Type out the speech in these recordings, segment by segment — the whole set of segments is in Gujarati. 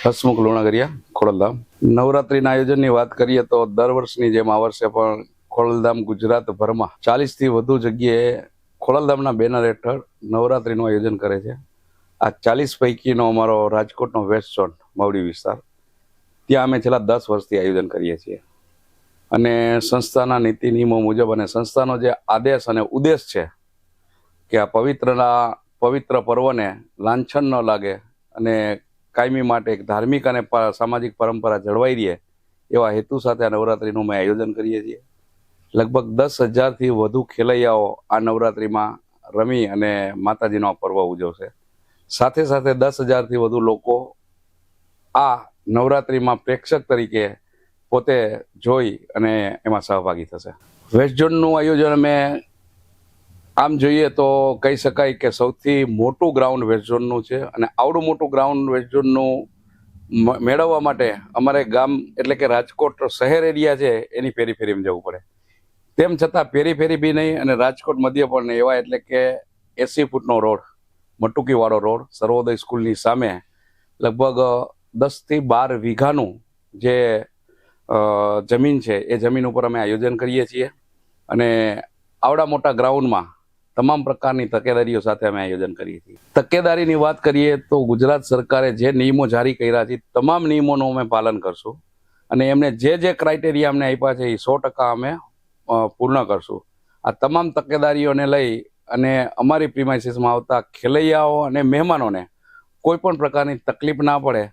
હસમુખ લુણાગરિયા ખોડલધામ નવરાત્રીના આયોજનની વાત કરીએ તો દર વર્ષની જેમ આ વર્ષે પણ ખોડલધામ ગુજરાતભરમાં 40 થી વધુ જગ્યાએ ખોડલધામના બેનર હેઠળ નવરાત્રીનું આયોજન કરે છે. આ 40 પૈકીનો અમારો રાજકોટનો વેસ્ટ ઝોન માવડી વિસ્તાર, ત્યાં અમે છેલ્લા 10 વર્ષથી આયોજન કરીએ છીએ. અને સંસ્થાના નીતિ નિયમો મુજબ અને સંસ્થાનો જે આદેશ અને ઉદ્દેશ છે કે આ પવિત્ર પર્વને લાંછન ન લાગે અને કાયમી માટે એક ધાર્મિક અને સામાજિક પરંપરા જળવાઈ રહે એવા હેતુ સાથે આ નવરાત્રીનું અમે આયોજન કરીએ છીએ. લગભગ 10,000થી વધુ ખેલૈયાઓ આ નવરાત્રીમાં રમી અને માતાજીનો આ પર્વ ઉજવશે. સાથે સાથે 10,000થી વધુ લોકો આ નવરાત્રીમાં પ્રેક્ષક તરીકે પોતે જોઈ અને એમાં સહભાગી થશે. વેસ્ટ ઝોનનું આયોજન અમે આમ જોઈએ તો કહી શકાય કે સૌથી મોટું ગ્રાઉન્ડ વેસ્ટ ઝોનનું છે અને આવડું મોટું ગ્રાઉન્ડ વેસ્ટ ઝોનનું મેળવવા માટે અમારે ગામ એટલે કે રાજકોટ શહેર એરિયા છે એની પેરીફેરીમાં જવું પડે. તેમ છતાં પેરીફેરી બી નહીં અને રાજકોટ મધ્ય પણ નહીં એવા એટલે કે 80 ફૂટનો રોડ, મટુકીવાળો રોડ, સર્વોદય સ્કૂલની સામે લગભગ 10થી 12 વીઘાનું જે જમીન છે એ જમીન ઉપર અમે આયોજન કરીએ છીએ. અને આવડા મોટા ગ્રાઉન્ડમાં તમામ પ્રકારની તકેદારીઓ સાથે અમે આયોજન કરીએ છીએ. તકેદારીની વાત કરીએ તો ગુજરાત સરકારે જે નિયમો જારી કર્યા છે તમામ નિયમોનું અમે પાલન કરશું અને એમને જે ક્રાઇટેરિયા અમને આપ્યા છે એ 100% અમે પૂર્ણ કરશું. આ તમામ તકેદારીઓને લઈ અને અમારી પ્રીમાઇસીસમાં આવતા ખેલૈયાઓ અને મહેમાનોને કોઈ પણ પ્રકારની તકલીફ ના પડે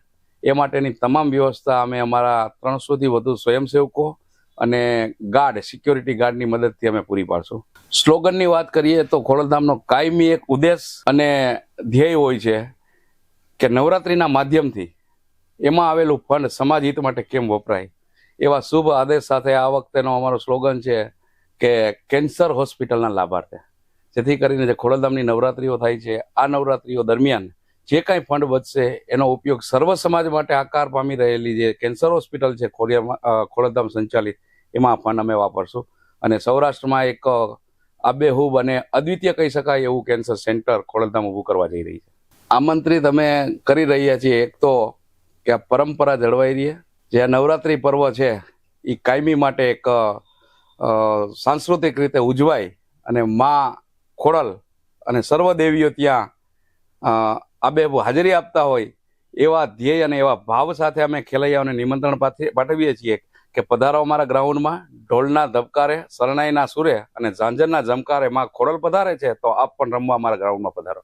એ માટેની તમામ વ્યવસ્થા અમે અમારા 300થી વધુ સ્વયંસેવકો અને ગાર્ડ, સિક્યોરિટી ગાર્ડની મદદથી અમે પૂરી પાડશું. સ્લોગનની વાત કરીએ તો ખોડલધામનો કાયમી એક ઉદ્દેશ અને ધ્યેય હોય છે કે નવરાત્રિના માધ્યમથી એમાં આવેલું ફંડ સમાજ હિત માટે કેમ વપરાય. એવા શુભ આદેશ સાથે આ વખતેનો અમારો સ્લોગન છે કે કેન્સર હોસ્પિટલના લાભાર્થે, જેથી કરીને જે ખોડલધામની નવરાત્રિઓ થાય છે આ નવરાત્રિઓ દરમિયાન જે કાંઈ ફંડ વધશે એનો ઉપયોગ સર્વ સમાજ માટે આકાર પામી રહેલી જે કેન્સર હોસ્પિટલ છે ખોડલધામ સંચાલિત, એમાં ફંડ અમે વાપરશું. અને સૌરાષ્ટ્રમાં એક આબેહૂબ અને અદ્વિતીય કહી શકાય એવું કેન્સર સેન્ટર ખોડલધામ ઊભું કરવા જઈ રહી છે. આમંત્રિત અમે કરી રહ્યા છીએ એક તો કે આ પરંપરા જળવાઈ રહે, જે આ નવરાત્રિ પર્વ છે એ કાયમી માટે એક સાંસ્કૃતિક રીતે ઉજવાય અને માં ખોડલ અને સર્વ દેવીઓ ત્યાં આબેહૂબ હાજરી આપતા હોય એવા ધ્યેય અને એવા ભાવ સાથે અમે ખેલૈયાઓને નિમંત્રણ પાઠવીએ છીએ કે પધારો અમારા ગ્રાઉન્ડમાં. ઢોલના ધબકારે, શરણાઈના સુરે અને ઝાંઝરના ઝમકારે માં ખોડલ પધારે છે તો આપ પણ રમવા અમારા ગ્રાઉન્ડમાં પધારો.